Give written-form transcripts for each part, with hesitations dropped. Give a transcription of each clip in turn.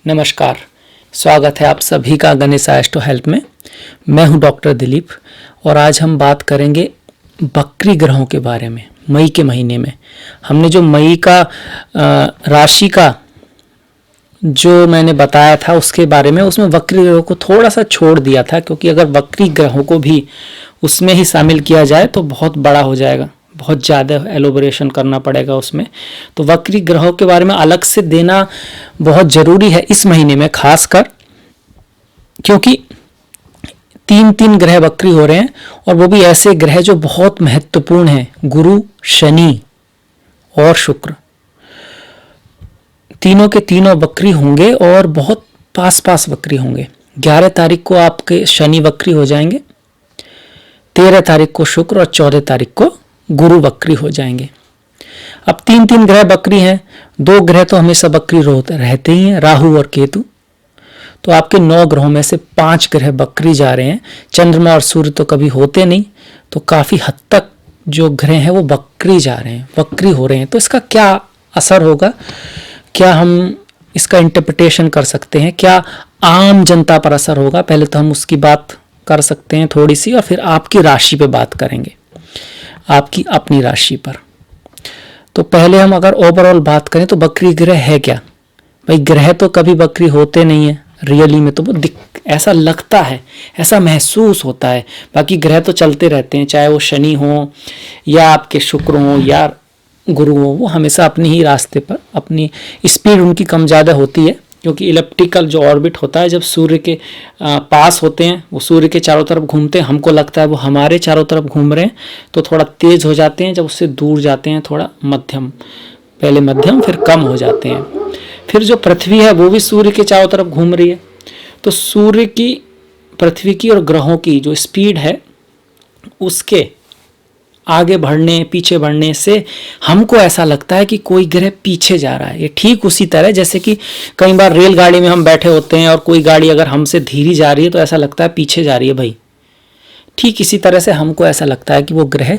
नमस्कार, स्वागत है आप सभी का गणेश एस्ट्रो हेल्प में। मैं हूं डॉक्टर दिलीप और आज हम बात करेंगे बकरी ग्रहों के बारे में। मई के महीने में हमने जो मई का राशि का जो मैंने बताया था उसके बारे में, उसमें बकरी ग्रहों को थोड़ा सा छोड़ दिया था, क्योंकि अगर बकरी ग्रहों को भी उसमें ही शामिल किया जाए तो बहुत बड़ा हो जाएगा, बहुत ज़्यादा एलोबरेशन करना पड़ेगा उसमें। तो वक्री ग्रहों के बारे में अलग से देना बहुत ज़रूरी है इस महीने में, खासकर क्योंकि 3 ग्रह वक्री हो रहे हैं और वो भी ऐसे ग्रह जो बहुत महत्वपूर्ण हैं, गुरु, शनि और शुक्र। तीनों के तीनों वक्री होंगे और बहुत पास पास वक्री होंगे। 11 तारीख को आपके शनि वक्री हो जाएंगे, 13 तारीख को शुक्र और 14 तारीख को गुरु वक्री हो जाएंगे। अब 3 ग्रह वक्री हैं, 2 ग्रह तो हमेशा वक्री रहते ही हैं, राहु और केतु। तो आपके 9 ग्रहों में से 5 ग्रह वक्री जा रहे हैं। चंद्रमा और सूर्य तो कभी होते नहीं, तो काफी हद तक जो ग्रह हैं वो वक्री जा रहे हैं, वक्री हो रहे हैं। तो इसका क्या असर होगा, क्या हम इसका इंटरप्रिटेशन कर सकते हैं, क्या आम जनता पर असर होगा, पहले तो हम उसकी बात कर सकते हैं थोड़ी सी, और फिर आपकी राशि पे बात करेंगे, आपकी अपनी राशि पर। तो पहले हम अगर ओवरऑल बात करें तो वक्री ग्रह है क्या। भाई ग्रह तो कभी वक्री होते नहीं है रियली में, तो वो ऐसा लगता है, ऐसा महसूस होता है। बाकी ग्रह तो चलते रहते हैं, चाहे वो शनि हो या आपके शुक्र हो या गुरु हो, वो हमेशा अपने ही रास्ते पर, अपनी स्पीड उनकी कम ज़्यादा होती है, क्योंकि इलिप्टिकल जो ऑर्बिट होता है, जब सूर्य के पास होते हैं, वो सूर्य के चारों तरफ घूमते हैं, हमको लगता है वो हमारे चारों तरफ घूम रहे हैं, तो थोड़ा तेज हो जाते हैं। जब उससे दूर जाते हैं थोड़ा मध्यम, पहले मध्यम फिर कम हो जाते हैं। फिर जो पृथ्वी है वो भी सूर्य के चारों तरफ घूम रही है। तो सूर्य की, पृथ्वी की और ग्रहों की जो स्पीड है, उसके आगे बढ़ने पीछे बढ़ने से हमको ऐसा लगता है कि कोई ग्रह पीछे जा रहा है। ये ठीक उसी तरह जैसे कि कई बार रेलगाड़ी में हम बैठे होते हैं और कोई गाड़ी अगर हमसे धीरे जा रही है तो ऐसा लगता है पीछे जा रही है भाई। ठीक इसी तरह से हमको ऐसा लगता है कि वो ग्रह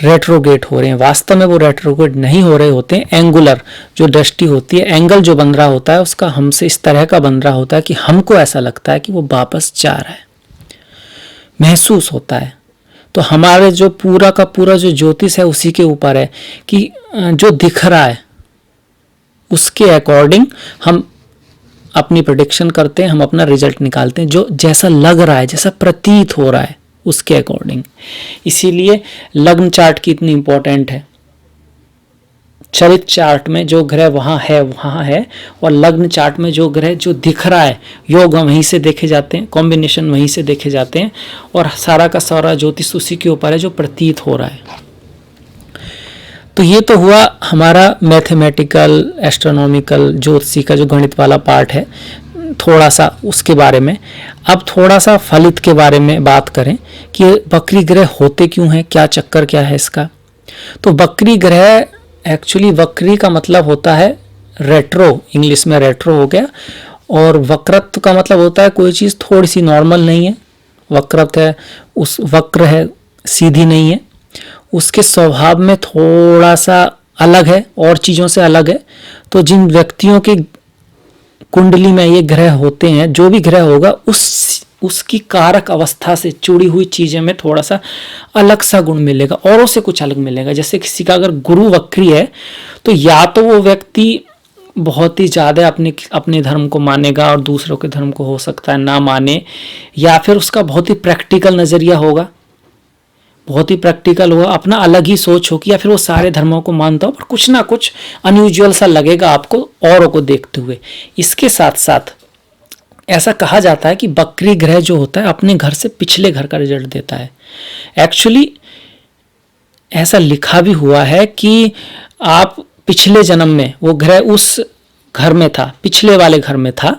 रेट्रोगेट हो रहे हैं। वास्तव में वो रेट्रोगेट नहीं हो रहे होते हैं। एंगुलर जो दृष्टि होती है, एंगल जो बन रहा होता है उसका हमसे इस तरह का बन रहा होता है कि हमको ऐसा लगता है कि वो वापस जा रहा है, महसूस होता है। तो हमारे जो पूरा का पूरा जो ज्योतिष है उसी के ऊपर है कि जो दिख रहा है उसके अकॉर्डिंग हम अपनी प्रेडिक्शन करते हैं, हम अपना रिजल्ट निकालते हैं, जो जैसा लग रहा है, जैसा प्रतीत हो रहा है उसके अकॉर्डिंग। इसीलिए लग्न चार्ट की इतनी इंपॉर्टेंट है। चरित्र चार्ट में जो ग्रह वहाँ है, और लग्न चार्ट में जो ग्रह जो दिख रहा है, योग वहीं से देखे जाते हैं, कॉम्बिनेशन वहीं से देखे जाते हैं, और सारा का सारा ज्योतिष उसी के ऊपर है जो प्रतीत हो रहा है। तो ये तो हुआ हमारा मैथमेटिकल, एस्ट्रोनॉमिकल, ज्योतिषी का जो गणित वाला पार्ट है, थोड़ा सा उसके बारे में। अब थोड़ा सा फलित के बारे में बात करें कि वक्री ग्रह होते क्यों हैं, क्या चक्कर क्या है इसका। तो वक्री ग्रह, एक्चुअली वक्री का मतलब होता है रेट्रो, इंग्लिश में रेट्रो हो गया, और वक्रत्व का मतलब होता है कोई चीज़ थोड़ी सी नॉर्मल नहीं है, वक्रत्व है, उस वक्र है, सीधी नहीं है, उसके स्वभाव में थोड़ा सा अलग है, और चीज़ों से अलग है। तो जिन व्यक्तियों की कुंडली में ये ग्रह होते हैं, जो भी ग्रह होगा उसकी कारक अवस्था से जुड़ी हुई चीज़ें में थोड़ा सा अलग सा गुण मिलेगा, औरों से कुछ अलग मिलेगा। जैसे किसी का अगर गुरु वक्री है तो या तो वो व्यक्ति बहुत ही ज़्यादा अपने धर्म को मानेगा और दूसरों के धर्म को हो सकता है ना माने, या फिर उसका बहुत ही प्रैक्टिकल नज़रिया होगा, बहुत ही प्रैक्टिकल होगा, अपना अलग ही सोच होगी, या फिर वो सारे धर्मों को मानता हो पर कुछ ना कुछ अनयूजुअल सा लगेगा आपको औरों को देखते हुए। इसके साथ साथ ऐसा कहा जाता है कि वक्री ग्रह जो होता है अपने घर से पिछले घर का रिजल्ट देता है। एक्चुअली ऐसा लिखा भी हुआ है कि आप पिछले जन्म में वो ग्रह उस घर में था, पिछले वाले घर में था,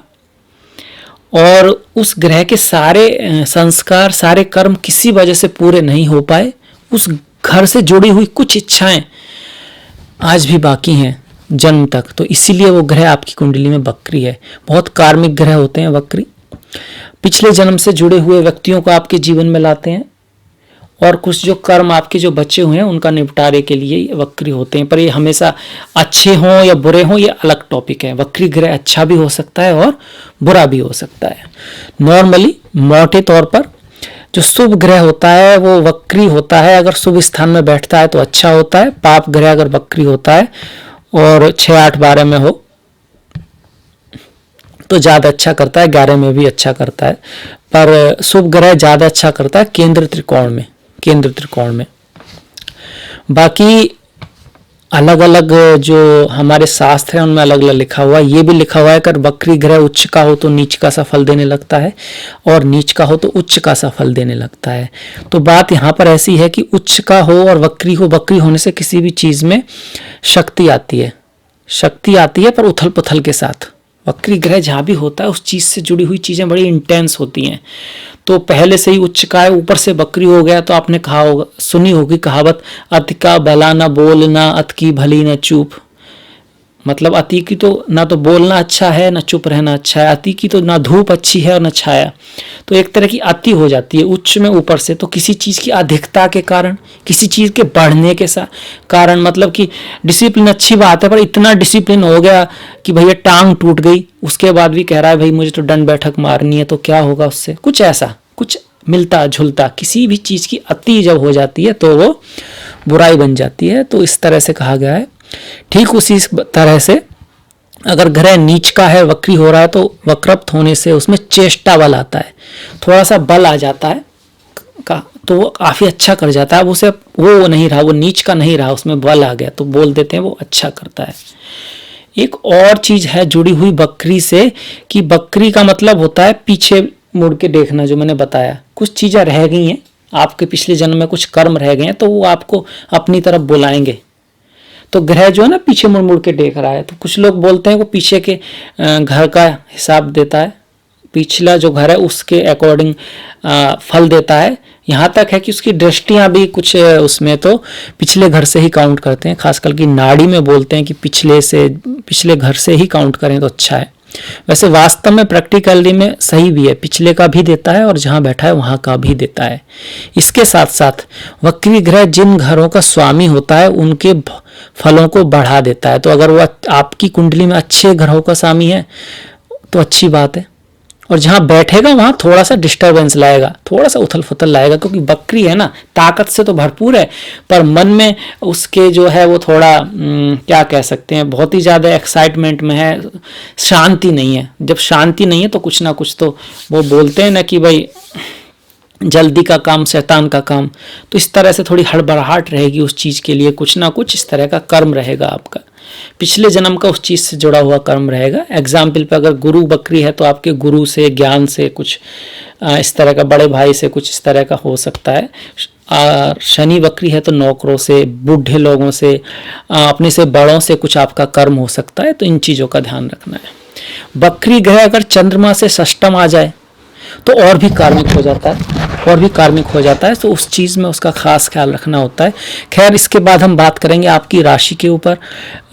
और उस ग्रह के सारे संस्कार, सारे कर्म किसी वजह से पूरे नहीं हो पाए। उस घर से जुड़ी हुई कुछ इच्छाएं आज भी बाकी हैं जन्म तक, तो इसीलिए वो ग्रह आपकी कुंडली में वक्री है। बहुत कार्मिक ग्रह होते हैं वक्री, पिछले जन्म से जुड़े हुए व्यक्तियों को आपके जीवन में लाते हैं, और कुछ जो कर्म आपके जो बचे हुए हैं उनका निपटारे के लिए ये वक्री होते हैं। पर ये हमेशा अच्छे हों या बुरे हों, ये अलग टॉपिक है। वक्री ग्रह अच्छा भी हो सकता है और बुरा भी हो सकता है। नॉर्मली मोटे तौर पर जो शुभ ग्रह होता है वो वक्री होता है। अगर शुभ स्थान में बैठता है तो अच्छा होता है। पाप ग्रह अगर वक्री होता है और 6, 8, 12 में हो तो ज़्यादा अच्छा करता है, 11 में भी अच्छा करता है। पर शुभ ग्रह ज़्यादा अच्छा करता है केंद्र त्रिकोण में। बाकी अलग अलग जो हमारे शास्त्र हैं उनमें अलग अलग लिखा हुआ है। ये भी लिखा हुआ है अगर वक्री ग्रह उच्च का हो तो नीच का सा फल देने लगता है, और नीच का हो तो उच्च का सा फल देने लगता है। तो बात यहाँ पर ऐसी है कि उच्च का हो और वक्री हो, वक्री होने से किसी भी चीज़ में शक्ति आती है पर उथल पुथल के साथ। वक्री ग्रह जहाँ भी होता है उस चीज़ से जुड़ी हुई चीज़ें बड़ी इंटेंस होती हैं। तो पहले से ही उच्च का है, ऊपर से वक्री हो गया तो आपने कहा होगा, सुनी होगी कहावत, अति का भला न बोलना, अति की भली न चुप। मतलब अति की तो ना तो बोलना अच्छा है ना चुप रहना अच्छा है, अति की तो ना धूप अच्छी है और ना छाया। तो एक तरह की अति हो जाती है उच्च में ऊपर से। तो किसी चीज़ की अधिकता के कारण, किसी चीज़ के बढ़ने के कारण, मतलब कि डिसिप्लिन अच्छी बात है पर इतना डिसिप्लिन हो गया कि भैया टांग टूट गई, उसके बाद भी कह रहा है भाई मुझे तो दंड बैठक मारनी है, तो क्या होगा उससे? कुछ ऐसा, कुछ मिलता जुलता, किसी भी चीज़ की अति जब हो जाती है तो वो बुराई बन जाती है। तो इस तरह से कहा गया है। ठीक उसी तरह से अगर ग्रह नीच का है, वक्री हो रहा है, तो वक्रप्त होने से उसमें चेष्टा बल आता है, थोड़ा सा बल आ जाता है तो वो काफ़ी अच्छा कर जाता है। उसे वो नहीं रहा, वो नीच का नहीं रहा, उसमें बल आ गया तो बोल देते हैं वो अच्छा करता है। एक और चीज़ है जुड़ी हुई बकरी से कि बकरी का मतलब होता है पीछे मुड़ के देखना। जो मैंने बताया, कुछ चीज़ें रह गई हैं आपके पिछले जन्म में, कुछ कर्म रह गए हैं तो वो आपको अपनी तरफ बुलाएंगे। तो ग्रह जो है ना पीछे मुड़ मुड़ के देख रहा है, तो कुछ लोग बोलते हैं वो पीछे के घर का हिसाब देता है, पिछला जो घर है उसके अकॉर्डिंग फल देता है। यहाँ तक है कि उसकी दृष्टियाँ भी कुछ उसमें तो पिछले घर से ही काउंट करते हैं। खासकर कि नाड़ी में बोलते हैं कि पिछले घर से ही काउंट करें तो अच्छा है। वैसे वास्तव में प्रैक्टिकली में सही भी है, पिछले का भी देता है और जहाँ बैठा है वहाँ का भी देता है। इसके साथ साथ वक्री ग्रह जिन घरों का स्वामी होता है उनके फलों को बढ़ा देता है। तो अगर वो आपकी कुंडली में अच्छे ग्रहों का स्वामी है तो अच्छी बात है, और जहाँ बैठेगा वहाँ थोड़ा सा डिस्टर्बेंस लाएगा, थोड़ा सा उथल फुथल लाएगा, क्योंकि बकरी है ना, ताकत से तो भरपूर है पर मन में उसके जो है वो थोड़ा क्या कह सकते हैं, बहुत ही ज़्यादा एक्साइटमेंट में है, शांति नहीं है। जब शांति नहीं है तो कुछ ना कुछ तो वो बोलते हैं ना कि भाई जल्दी का काम शैतान का काम। तो इस तरह से थोड़ी हड़बड़ाहट रहेगी उस चीज़ के लिए, कुछ ना कुछ इस तरह का कर्म रहेगा आपका, पिछले जन्म का उस चीज़ से जुड़ा हुआ कर्म रहेगा। एग्जाम्पल पे अगर गुरु बकरी है तो आपके गुरु से, ज्ञान से, कुछ इस तरह का, बड़े भाई से कुछ इस तरह का हो सकता है। शनि बकरी है तो नौकरों से, बूढ़े लोगों से, अपने से बड़ों से कुछ आपका कर्म हो सकता है। तो इन चीज़ों का ध्यान रखना है। बकरी ग्रह अगर चंद्रमा से षष्टम आ जाए तो और भी कार्मिक हो जाता है, तो उस चीज़ में उसका खास ख्याल रखना होता है। खैर, इसके बाद हम बात करेंगे आपकी राशि के ऊपर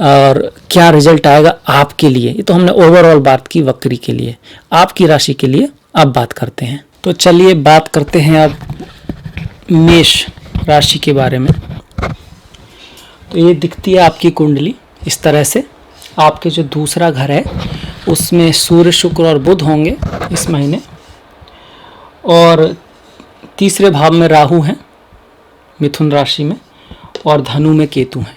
और क्या रिजल्ट आएगा आपके लिए। ये तो हमने ओवरऑल बात की वक्री के लिए, आपकी राशि के लिए अब बात करते हैं। तो चलिए बात करते हैं अब मेष राशि के बारे में। तो ये दिखती है आपकी कुंडली इस तरह से। आपके जो दूसरा घर है उसमें सूर्य, शुक्र और बुध होंगे इस महीने, और तीसरे भाव में राहु हैं मिथुन राशि में, और धनु में केतु हैं।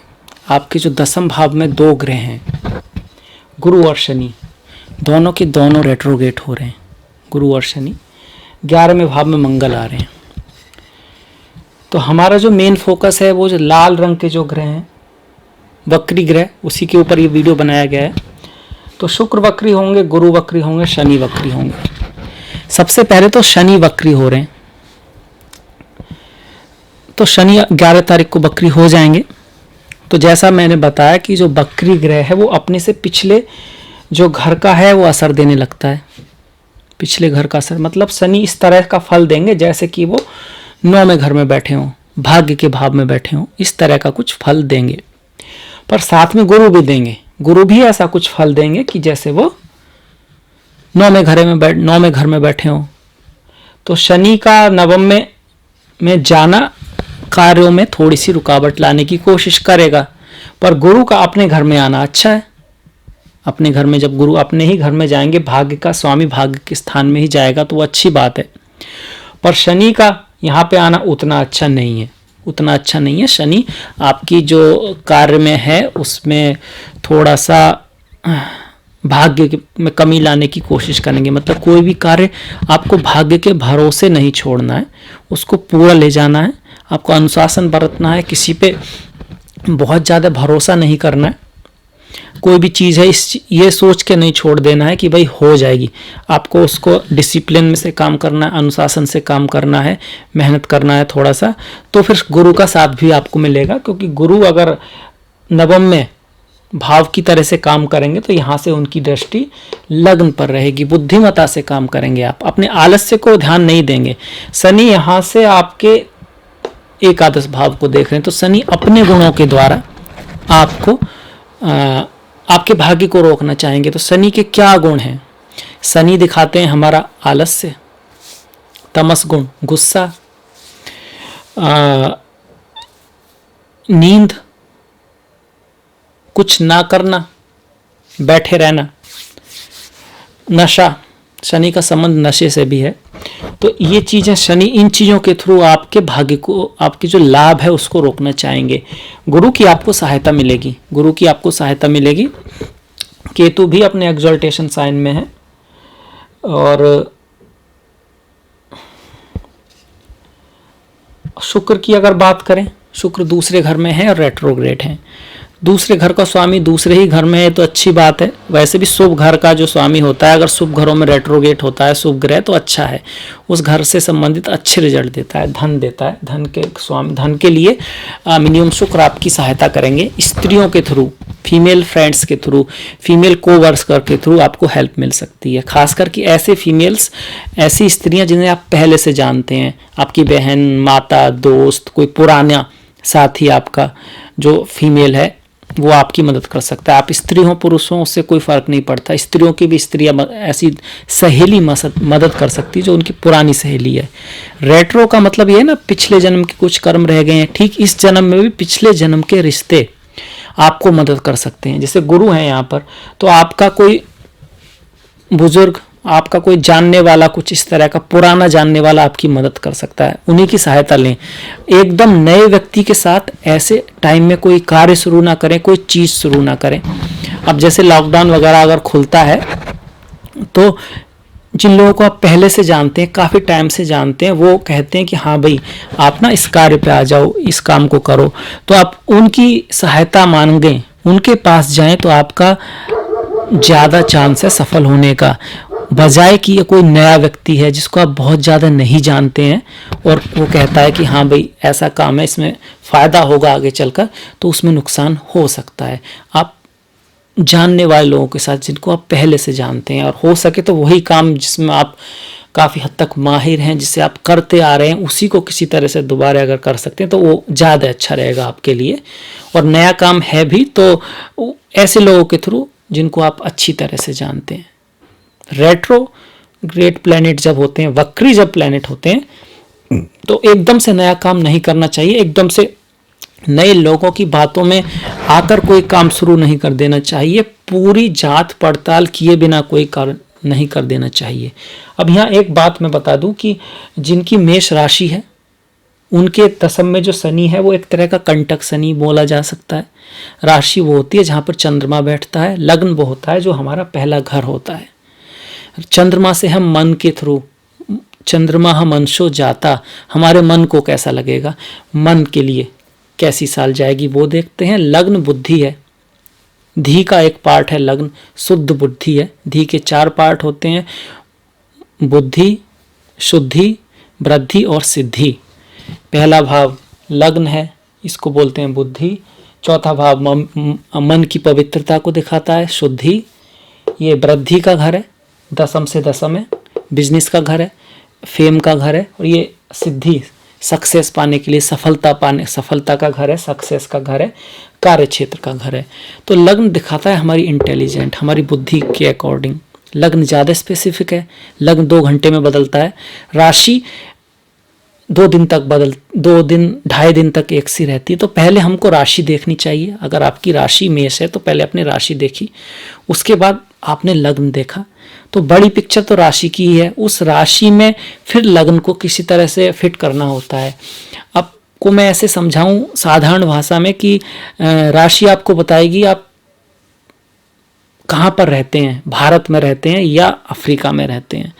आपके जो दसम भाव में दो ग्रह हैं, गुरु और शनि, दोनों के दोनों रेट्रोगेट हो रहे हैं, गुरु और शनि। 11वें भाव में मंगल आ रहे हैं। तो हमारा जो मेन फोकस है वो जो लाल रंग के जो ग्रह हैं, वक्री ग्रह, उसी के ऊपर ये वीडियो बनाया गया है। तो शुक्र वक्री होंगे, गुरु वक्री होंगे, शनि वक्री होंगे। सबसे पहले तो शनि वक्री हो रहे हैं, तो शनि 11 तारीख को वक्री हो जाएंगे। तो जैसा मैंने बताया कि जो वक्री ग्रह है वो अपने से पिछले जो घर का है वो असर देने लगता है, पिछले घर का असर। मतलब शनि इस तरह का फल देंगे जैसे कि वो 9वें घर में बैठे हों, भाग्य के भाव में बैठे हों, इस तरह का कुछ फल देंगे। पर साथ में गुरु भी देंगे, गुरु भी ऐसा कुछ फल देंगे कि जैसे वो 9वें घर में बैठे हों। तो शनि का 9वें में जाना कार्यों में थोड़ी सी रुकावट लाने की कोशिश करेगा। पर गुरु का अपने घर में आना अच्छा है। अपने घर में जब गुरु अपने ही घर में जाएंगे, भाग्य का स्वामी भाग्य के स्थान में ही जाएगा तो वो अच्छी बात है। पर शनि का यहाँ पे आना उतना अच्छा नहीं है, उतना अच्छा नहीं है। शनि आपकी जो कार्य में है उसमें थोड़ा सा भाग्य में कमी लाने की कोशिश करेंगे। मतलब कोई भी कार्य आपको भाग्य के भरोसे नहीं छोड़ना है, उसको पूरा ले जाना है। आपको अनुशासन बरतना है, किसी पे बहुत ज़्यादा भरोसा नहीं करना है। कोई भी चीज़ है ये सोच के नहीं छोड़ देना है कि भाई हो जाएगी। आपको उसको डिसिप्लिन में से काम करना है, अनुशासन से काम करना है, मेहनत करना है थोड़ा सा, तो फिर गुरु का साथ भी आपको मिलेगा। क्योंकि गुरु अगर नवम में भाव की तरह से काम करेंगे तो यहाँ से उनकी दृष्टि लग्न पर रहेगी। बुद्धिमता से काम करेंगे, आप अपने आलस्य को ध्यान नहीं देंगे। शनि यहाँ से आपके एकादश भाव को देख रहे हैं, तो शनि अपने गुणों के द्वारा आपको आपके भाग्य को रोकना चाहेंगे। तो शनि के क्या गुण हैं? शनि दिखाते हैं हमारा आलस्य, तमस गुण, गुस्सा, नींद, कुछ ना करना, बैठे रहना, नशा। शनि का संबंध नशे से भी है। तो ये चीज़ें शनि इन चीज़ों के थ्रू आपके भाग्य को, आपकी जो लाभ है उसको रोकना चाहेंगे। गुरु की आपको सहायता मिलेगी, गुरु की आपको सहायता मिलेगी। केतु भी अपने एक्सल्टेशन साइन में है। और शुक्र की अगर बात करें, शुक्र दूसरे घर में है और रेट्रोग्रेड है। दूसरे घर का स्वामी दूसरे ही घर में है तो अच्छी बात है। वैसे भी शुभ घर का जो स्वामी होता है, अगर शुभ घरों में रेट्रोगेट होता है शुभ ग्रह, तो अच्छा है, उस घर से संबंधित अच्छे रिजल्ट देता है, धन देता है। धन के स्वामी, धन के लिए मिनिमम शुक्र आपकी सहायता करेंगे। स्त्रियों के थ्रू, फीमेल फ्रेंड्स के थ्रू, फीमेल कोवर्कर के थ्रू आपको हेल्प मिल सकती है। खासकर कि ऐसे फीमेल्स, ऐसी स्त्रियां जिन्हें आप पहले से जानते हैं, आपकी बहन, माता, दोस्त, कोई पुराना साथी आपका जो फीमेल है, वो आपकी मदद कर सकता है। आप स्त्री हो पुरुष हो उससे कोई फर्क नहीं पड़ता। स्त्रियों की भी स्त्रियां ऐसी सहेली मदद कर सकती है जो उनकी पुरानी सहेली है। रेट्रो का मतलब ये है ना, पिछले जन्म के कुछ कर्म रह गए हैं, ठीक इस जन्म में भी पिछले जन्म के रिश्ते आपको मदद कर सकते हैं। जैसे गुरु हैं यहाँ पर, तो आपका कोई बुजुर्ग, आपका कोई जानने वाला, कुछ इस तरह का पुराना जानने वाला आपकी मदद कर सकता है, उन्हीं की सहायता लें। एकदम नए व्यक्ति के साथ ऐसे टाइम में कोई कार्य शुरू ना करें, कोई चीज़ शुरू ना करें। अब जैसे लॉकडाउन वगैरह अगर खुलता है तो जिन लोगों को आप पहले से जानते हैं, काफ़ी टाइम से जानते हैं, वो कहते हैं कि हाँ भाई आप ना इस कार्य पे आ जाओ, इस काम को करो, तो आप उनकी सहायता मांगें, उनके पास जाएं तो आपका ज़्यादा चांस है सफल होने का। बजाय कि ये कोई नया व्यक्ति है जिसको आप बहुत ज़्यादा नहीं जानते हैं और वो कहता है कि हाँ भाई ऐसा काम है, इसमें फ़ायदा होगा आगे चलकर, तो उसमें नुकसान हो सकता है। आप जानने वाले लोगों के साथ, जिनको आप पहले से जानते हैं, और हो सके तो वही काम जिसमें आप काफ़ी हद तक माहिर हैं, जिसे आप करते आ रहे हैं, उसी को किसी तरह से दोबारा अगर कर सकते हैं तो वो ज़्यादा अच्छा रहेगा आपके लिए। और नया काम है भी तो ऐसे लोगों के थ्रू जिनको आप अच्छी तरह से जानते हैं। रेट्रो ग्रेट प्लैनेट जब होते हैं, वक्री जब प्लैनेट होते हैं, तो एकदम से नया काम नहीं करना चाहिए। एकदम से नए लोगों की बातों में आकर कोई काम शुरू नहीं कर देना चाहिए। पूरी जांच पड़ताल किए बिना कोई कार्य नहीं कर देना चाहिए। अब यहाँ एक बात मैं बता दूं कि जिनकी मेष राशि है, उनके दशम में जो शनि है वो एक तरह का कंटक शनि बोला जा सकता है। राशि वो होती है जहाँ पर चंद्रमा बैठता है, लग्न वो होता है जो हमारा पहला घर होता है। चंद्रमा से हम मन के थ्रू, चंद्रमा हम मनसो जाता, हमारे मन को कैसा लगेगा, मन के लिए कैसी साल जाएगी वो देखते हैं। लग्न बुद्धि है, धी का एक पार्ट है लग्न, शुद्ध बुद्धि है। धी के 4 पार्ट होते हैं, बुद्धि, शुद्धि, वृद्धि और सिद्धि। पहला भाव लग्न है, इसको बोलते हैं बुद्धि। चौथा भाव मन की पवित्रता को दिखाता है, शुद्धि। ये वृद्धि का घर है, दशम से दशम है, बिजनेस का घर है, फेम का घर है। और ये सिद्धि, सक्सेस पाने के लिए, सफलता का घर है, सक्सेस का घर है, कार्य क्षेत्र का घर है। तो लग्न दिखाता है हमारी इंटेलिजेंट, हमारी बुद्धि के अकॉर्डिंग। लग्न ज़्यादा स्पेसिफिक है, लग्न 2 घंटे में बदलता है। राशि 2 दिन 2.5 दिन तक एक सी रहती है। तो पहले हमको राशि देखनी चाहिए। अगर आपकी राशि मेष है तो पहले अपनी राशि देखी, उसके बाद आपने लग्न देखा। तो बड़ी पिक्चर तो राशि की ही है, उस राशि में फिर लग्न को किसी तरह से फिट करना होता है। आपको मैं ऐसे समझाऊं साधारण भाषा में कि राशि आपको बताएगी आप कहाँ पर रहते हैं, भारत में रहते हैं या अफ्रीका में रहते हैं।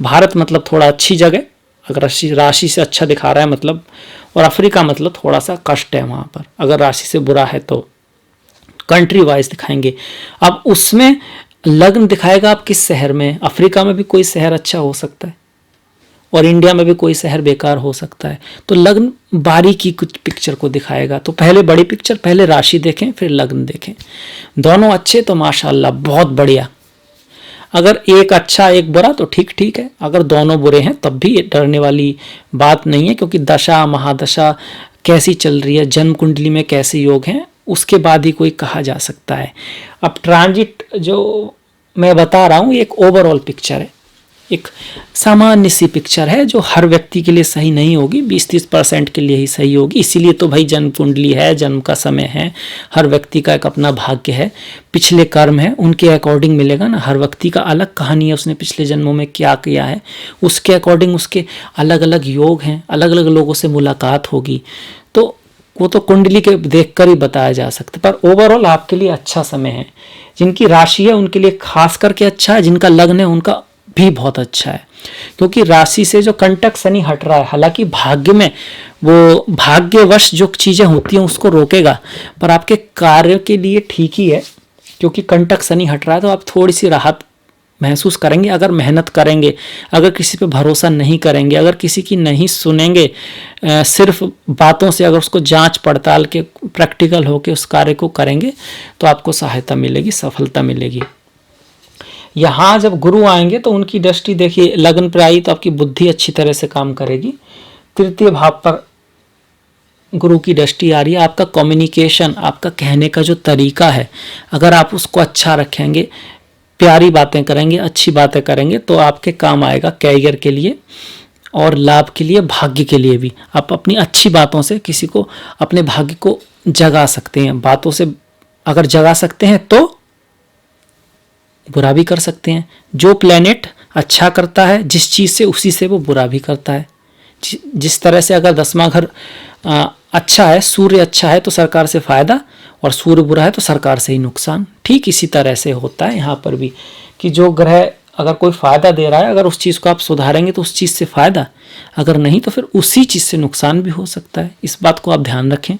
भारत मतलब थोड़ा अच्छी जगह, अगर राशि से अच्छा दिखा रहा है मतलब, और अफ्रीका मतलब थोड़ा सा कष्ट है वहाँ पर। अगर राशि से बुरा है तो कंट्री वाइज दिखाएंगे। अब उसमें लग्न दिखाएगा आप किस शहर में। अफ्रीका में भी कोई शहर अच्छा हो सकता है और इंडिया में भी कोई शहर बेकार हो सकता है। तो लग्न बारीकी कुछ पिक्चर को दिखाएगा। तो पहले बड़ी पिक्चर, पहले राशि देखें फिर लग्न देखें। दोनों अच्छे तो माशाल्लाह बहुत बढ़िया। अगर एक अच्छा एक बुरा तो ठीक ठीक है, अगर दोनों बुरे हैं तब भी डरने वाली बात नहीं है, क्योंकि दशा महादशा कैसी चल रही है, जन्म कुंडली में कैसे योग हैं, उसके बाद ही कोई कहा जा सकता है। अब ट्रांजिट जो मैं बता रहा हूँ एक ओवरऑल पिक्चर है, एक सामान्य सी पिक्चर है जो हर व्यक्ति के लिए सही नहीं होगी, 20-30% के लिए ही सही होगी। इसीलिए तो भाई जन्म कुंडली है, जन्म का समय है, हर व्यक्ति का एक अपना भाग्य है, पिछले कर्म है, उनके अकॉर्डिंग मिलेगा ना। हर व्यक्ति का अलग कहानी है, उसने पिछले जन्मों में क्या किया है, उसके अकॉर्डिंग उसके अलग अलग योग हैं, अलग अलग लोगों से मुलाकात होगी। तो वो तो कुंडली के देखकर ही बताया जा सकता है। पर ओवरऑल आपके लिए अच्छा समय है। जिनकी राशि है उनके लिए खास करके अच्छा है, जिनका लग्न है उनका भी बहुत अच्छा है, क्योंकि राशि से जो कंटक शनि हट रहा है, हालांकि भाग्य में वो भाग्यवश जो चीजें होती हैं उसको रोकेगा, पर आपके कार्य के लिए ठीक ही है, क्योंकि कंटक शनि हट रहा है तो आप थोड़ी सी राहत महसूस करेंगे अगर मेहनत करेंगे, अगर किसी पे भरोसा नहीं करेंगे, अगर किसी की नहीं सुनेंगे, सिर्फ बातों से अगर उसको जांच पड़ताल के प्रैक्टिकल होके उस कार्य को करेंगे तो आपको सहायता मिलेगी, सफलता मिलेगी। यहाँ जब गुरु आएंगे तो उनकी दृष्टि देखिए लग्न पर आई तो आपकी बुद्धि अच्छी तरह से काम करेगी। तृतीय भाव पर गुरु की दृष्टि आ रही है। आपका कम्युनिकेशन, आपका कहने का जो तरीका है, अगर आप उसको अच्छा रखेंगे, प्यारी बातें करेंगे, अच्छी बातें करेंगे तो आपके काम आएगा कैरियर के लिए और लाभ के लिए, भाग्य के लिए भी। आप अपनी अच्छी बातों से किसी को, अपने भाग्य को जगा सकते हैं। बातों से अगर जगा सकते हैं तो बुरा भी कर सकते हैं। जो प्लेनेट अच्छा करता है जिस चीज़ से, उसी से वो बुरा भी करता है। जिस तरह से अगर 10वां घर अच्छा है, सूर्य अच्छा है तो सरकार से फायदा, और सूर्य बुरा है तो सरकार से ही नुकसान। ठीक इसी तरह से होता है यहाँ पर भी, कि जो ग्रह अगर कोई फायदा दे रहा है, अगर उस चीज़ को आप सुधारेंगे तो उस चीज़ से फायदा, अगर नहीं तो फिर उसी चीज़ से नुकसान भी हो सकता है। इस बात को आप ध्यान रखें।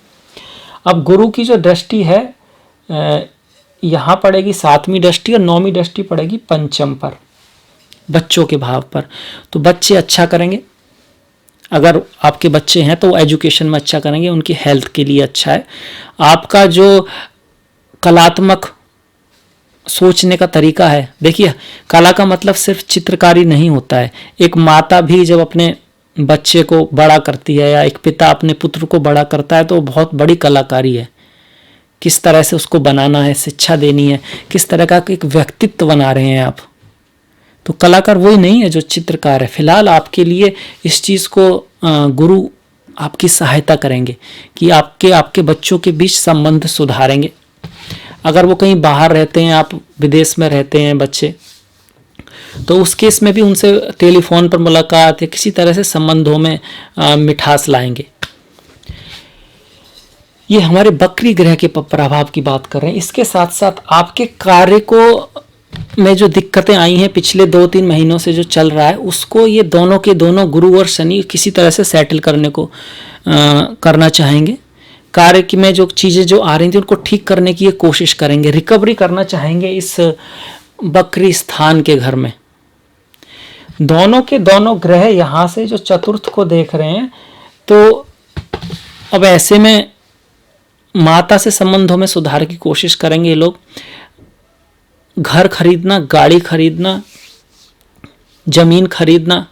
अब गुरु की जो दृष्टि है यहाँ पड़ेगी 7वीं दृष्टि, और 9वीं दृष्टि पड़ेगी पंचम पर, बच्चों के भाव पर। तो बच्चे अच्छा करेंगे, अगर आपके बच्चे हैं तो वो एजुकेशन में अच्छा करेंगे, उनकी हेल्थ के लिए अच्छा है। आपका जो कलात्मक सोचने का तरीका है, देखिए कला का मतलब सिर्फ चित्रकारी नहीं होता है। एक माता भी जब अपने बच्चे को बड़ा करती है या एक पिता अपने पुत्र को बड़ा करता है तो बहुत बड़ी कलाकारी है। किस तरह से उसको बनाना है, शिक्षा देनी है, किस तरह का एक व्यक्तित्व बना रहे हैं आप। तो कलाकार वही नहीं है जो चित्रकार है। फिलहाल आपके लिए इस चीज़ को गुरु आपकी सहायता करेंगे कि आपके बच्चों के बीच संबंध सुधारेंगे। अगर वो कहीं बाहर रहते हैं, आप विदेश में रहते हैं बच्चे, तो उस केस में भी उनसे टेलीफोन पर मुलाकात या किसी तरह से संबंधों में मिठास लाएंगे। ये हमारे बकरी ग्रह के प्रभाव की बात कर रहे हैं। इसके साथ साथ आपके कार्य को में जो दिक्कतें आई हैं पिछले 2-3 महीनों से जो चल रहा है, उसको ये दोनों के दोनों गुरु और शनि किसी तरह से सेटल करने को करना चाहेंगे। कार्य की में जो चीज़ें जो आ रही थी उनको ठीक करने की ये कोशिश करेंगे, रिकवरी करना चाहेंगे इस बकरी स्थान के घर में। दोनों के दोनों ग्रह यहाँ से जो चतुर्थ को देख रहे हैं, तो अब ऐसे में माता से संबंधों में सुधार की कोशिश करेंगे ये लोग। घर खरीदना, गाड़ी खरीदना, जमीन खरीदना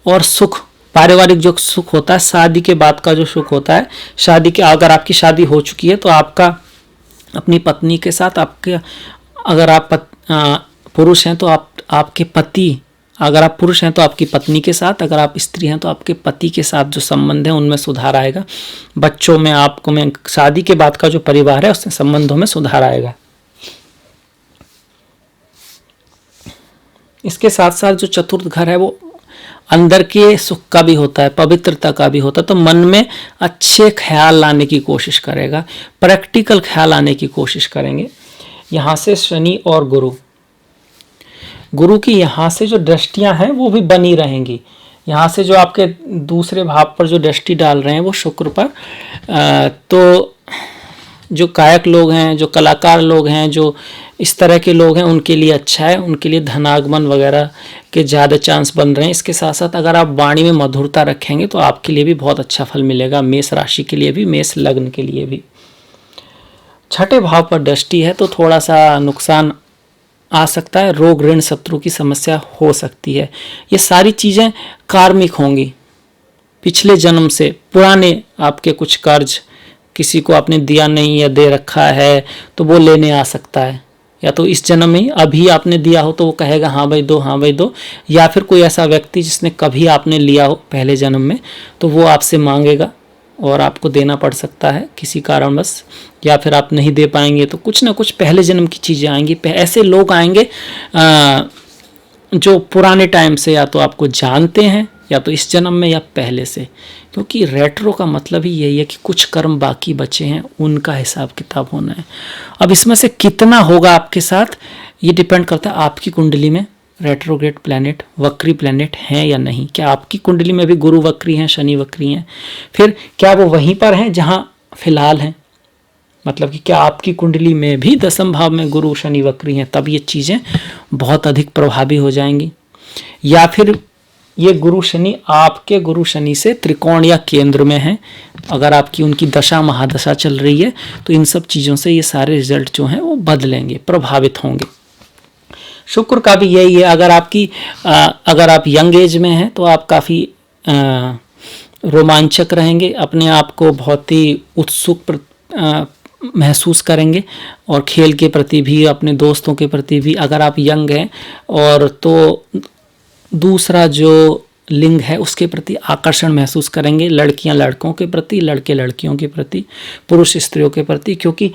और सुख, पारिवारिक जो सुख होता है, शादी के बाद का जो सुख होता है, शादी के अगर आपकी शादी हो चुकी है तो आपका अपनी पत्नी के साथ, आपके अगर आप पुरुष हैं तो आपके पति अगर आप पुरुष हैं तो आपकी पत्नी के साथ, अगर आप स्त्री हैं तो आपके पति के साथ जो संबंध है उनमें सुधार आएगा। बच्चों में, आपको में, शादी के बाद का जो परिवार है उसमें संबंधों में सुधार आएगा। इसके साथ साथ जो चतुर्थ घर है वो अंदर के सुख का भी होता है, पवित्रता का भी होता है। तो मन में अच्छे ख्याल लाने की कोशिश करेगा, प्रैक्टिकल ख्याल आने की कोशिश करेंगे। यहाँ से शनि और गुरु की यहाँ से जो दृष्टियां हैं वो भी बनी रहेंगी। यहाँ से जो आपके दूसरे भाव पर जो दृष्टि डाल रहे हैं वो शुक्र पर, तो जो गायक लोग हैं, जो कलाकार लोग हैं, जो इस तरह के लोग हैं, उनके लिए अच्छा है। उनके लिए धनागमन वगैरह के ज़्यादा चांस बन रहे हैं। इसके साथ साथ अगर आप वाणी में मधुरता रखेंगे तो आपके लिए भी बहुत अच्छा फल मिलेगा। मेष राशि के लिए भी, मेष लग्न के लिए भी। छठे भाव पर दृष्टि है तो थोड़ा सा नुकसान आ सकता है, रोग, ऋण, शत्रु की समस्या हो सकती है। ये सारी चीज़ें कार्मिक होंगी, पिछले जन्म से पुराने आपके कुछ कर्ज किसी को आपने दिया नहीं या दे रखा है तो वो लेने आ सकता है। या तो इस जन्म में अभी आपने दिया हो तो वो कहेगा हाँ भाई दो, हाँ भाई दो। या फिर कोई ऐसा व्यक्ति जिसने कभी आपने लिया हो पहले जन्म में तो वो आपसे मांगेगा और आपको देना पड़ सकता है किसी कारणवश, या फिर आप नहीं दे पाएंगे तो कुछ ना कुछ पहले जन्म की चीज़ें आएंगी। ऐसे लोग आएंगे जो पुराने टाइम से या तो आपको जानते हैं या तो इस जन्म में या पहले से, क्योंकि रेट्रो का मतलब ही यही है कि कुछ कर्म बाकी बचे हैं, उनका हिसाब किताब होना है। अब इसमें से कितना होगा आपके साथ ये डिपेंड करता है आपकी कुंडली में रेट्रोग्रेड प्लैनेट, वक्री प्लैनेट हैं या नहीं। क्या आपकी कुंडली में भी गुरु वक्री हैं, शनि वक्री हैं, फिर क्या वो वहीं पर हैं जहां फिलहाल हैं, मतलब कि क्या आपकी कुंडली में भी दसम भाव में गुरु शनि वक्री हैं, तब ये चीज़ें बहुत अधिक प्रभावी हो जाएंगी। या फिर ये गुरु शनि आपके गुरु शनि से त्रिकोण या केंद्र में है, अगर आपकी उनकी दशा महादशा चल रही है तो इन सब चीज़ों से ये सारे रिजल्ट जो हैं वो बदलेंगे, प्रभावित होंगे। शुक्र का भी यही है, अगर आप यंग एज में हैं तो आप काफ़ी रोमांचक रहेंगे, अपने आप को बहुत ही उत्सुक महसूस करेंगे और खेल के प्रति भी, अपने दोस्तों के प्रति भी। अगर आप यंग हैं और तो दूसरा जो लिंग है उसके प्रति आकर्षण महसूस करेंगे, लड़कियां लड़कों के प्रति, लड़के लड़कियों के प्रति, पुरुष स्त्रियों के प्रति, क्योंकि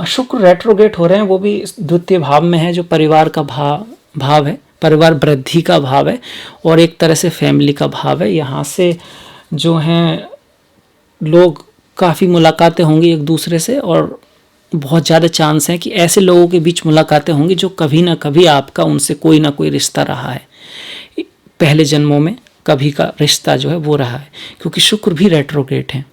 शुक्र रेट्रोगेट हो रहे हैं, वो भी द्वितीय भाव में है जो परिवार का भाव है, परिवार वृद्धि का भाव है और एक तरह से फैमिली का भाव है। यहाँ से जो हैं लोग काफ़ी मुलाकातें होंगी एक दूसरे से और बहुत ज़्यादा चांस है कि ऐसे लोगों के बीच मुलाकातें होंगी जो कभी ना कभी आपका उनसे कोई ना कोई रिश्ता रहा है, पहले जन्मों में कभी का रिश्ता जो है वो रहा है, क्योंकि शुक्र भी रेट्रोग्रेड हैं।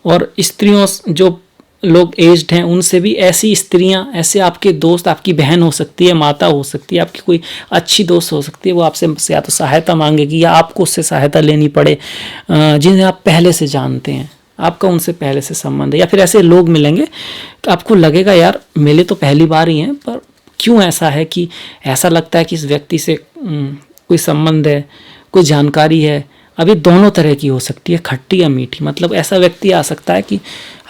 और स्त्रियों जो लोग एज्ड हैं उनसे भी ऐसी स्त्रियां, ऐसे आपके दोस्त, आपकी बहन हो सकती है, माता हो सकती है, आपकी कोई अच्छी दोस्त हो सकती है, वो आपसे या तो सहायता मांगेगी या आपको उससे सहायता लेनी पड़े, जिन्हें आप पहले से जानते हैं, आपका उनसे पहले से संबंध है। या फिर ऐसे लोग मिलेंगे तो आपको लगेगा यार मिले तो पहली बार ही हैं, पर क्यों ऐसा है कि ऐसा लगता है कि इस व्यक्ति से कोई संबंध है, कोई जानकारी है। अभी दोनों तरह की हो सकती है, खट्टी या मीठी। मतलब ऐसा व्यक्ति आ सकता है कि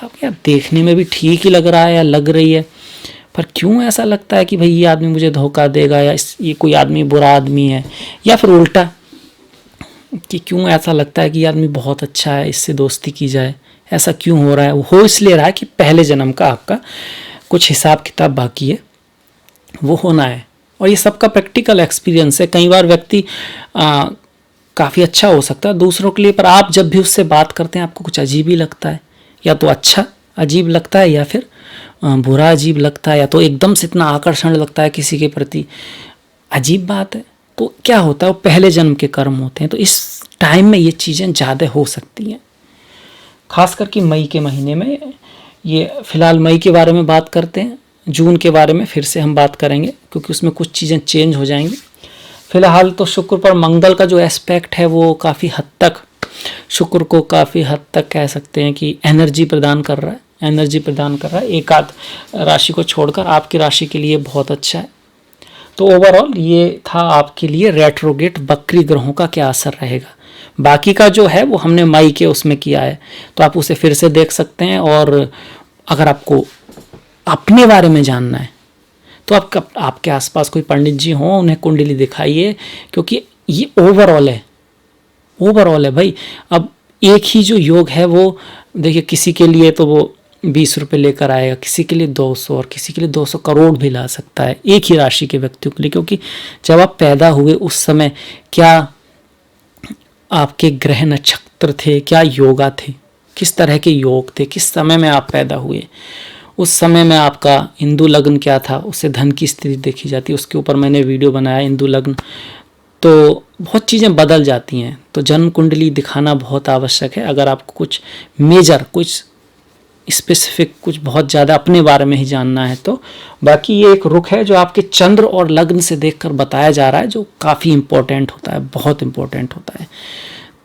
आप यार देखने में भी ठीक ही लग रहा है या लग रही है, पर क्यों ऐसा लगता है कि भाई ये आदमी मुझे धोखा देगा या ये कोई आदमी बुरा आदमी है। या फिर उल्टा कि क्यों ऐसा लगता है कि ये आदमी बहुत अच्छा है, इससे दोस्ती की जाए। ऐसा क्यों हो रहा है? वो हो इसलिए रहा है कि पहले जन्म का आपका कुछ हिसाब किताब बाकी है, वो होना है। और ये सबका प्रैक्टिकल एक्सपीरियंस है। कई बार व्यक्ति काफ़ी अच्छा हो सकता है दूसरों के लिए, पर आप जब भी उससे बात करते हैं आपको कुछ अजीब ही लगता है, या तो अच्छा अजीब लगता है या फिर बुरा अजीब लगता है, या तो एकदम से इतना आकर्षण लगता है किसी के प्रति, अजीब बात है। तो क्या होता है, वो पहले जन्म के कर्म होते हैं। तो इस टाइम में ये चीज़ें ज़्यादा हो सकती हैं, खास करके मई के महीने में। ये फिलहाल मई के बारे में बात करते हैं, जून के बारे में फिर से हम बात करेंगे क्योंकि उसमें कुछ चीज़ें चेंज हो जाएंगी। फिलहाल तो शुक्र पर मंगल का जो एस्पेक्ट है वो काफ़ी हद तक, शुक्र को काफ़ी हद तक कह सकते हैं कि एनर्जी प्रदान कर रहा है, एक आध राशि को छोड़कर आपकी राशि के लिए बहुत अच्छा है। तो ओवरऑल ये था आपके लिए रेट्रोगेट वक्री ग्रहों का क्या असर रहेगा। बाकी का जो है वो हमने मई के उसमें किया है, तो आप उसे फिर से देख सकते हैं। और अगर आपको अपने बारे में जानना है तो आपके आसपास कोई पंडित जी हों, उन्हें कुंडली दिखाइए, क्योंकि ये ओवरऑल है भाई। अब एक ही जो योग है वो देखिए, किसी के लिए तो वो 20 रुपये लेकर आएगा, किसी के लिए 200 और किसी के लिए 200 करोड़ भी ला सकता है एक ही राशि के व्यक्तियों के लिए। क्योंकि जब आप पैदा हुए उस समय क्या आपके ग्रह नक्षत्र थे, क्या योगा थे, किस तरह के योग थे, किस समय में आप पैदा हुए, उस समय में आपका हिंदू लग्न क्या था, उससे धन की स्थिति देखी जाती है। उसके ऊपर मैंने वीडियो बनाया हिंदू लग्न। तो बहुत चीज़ें बदल जाती हैं, तो जन्म कुंडली दिखाना बहुत आवश्यक है अगर आपको कुछ मेजर, कुछ स्पेसिफिक, कुछ बहुत ज़्यादा अपने बारे में ही जानना है तो। बाकी ये एक रुख है जो आपके चंद्र और लग्न से देखकर बताया जा रहा है, जो काफ़ी इम्पोर्टेंट होता है, बहुत इम्पोर्टेंट होता है।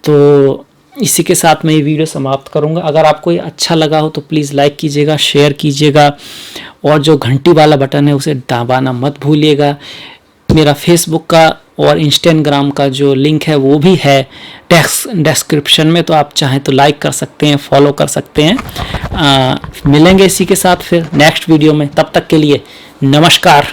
तो इसी के साथ मैं ये वीडियो समाप्त करूँगा। अगर आपको ये अच्छा लगा हो तो प्लीज़ लाइक कीजिएगा, शेयर कीजिएगा, और जो घंटी वाला बटन है उसे दबाना मत भूलिएगा। मेरा फेसबुक का और इंस्टाग्राम का जो लिंक है वो भी है डिस्क्रिप्शन में, तो आप चाहें तो लाइक कर सकते हैं, फॉलो कर सकते हैं। मिलेंगे इसी के साथ फिर नेक्स्ट वीडियो में, तब तक के लिए नमस्कार।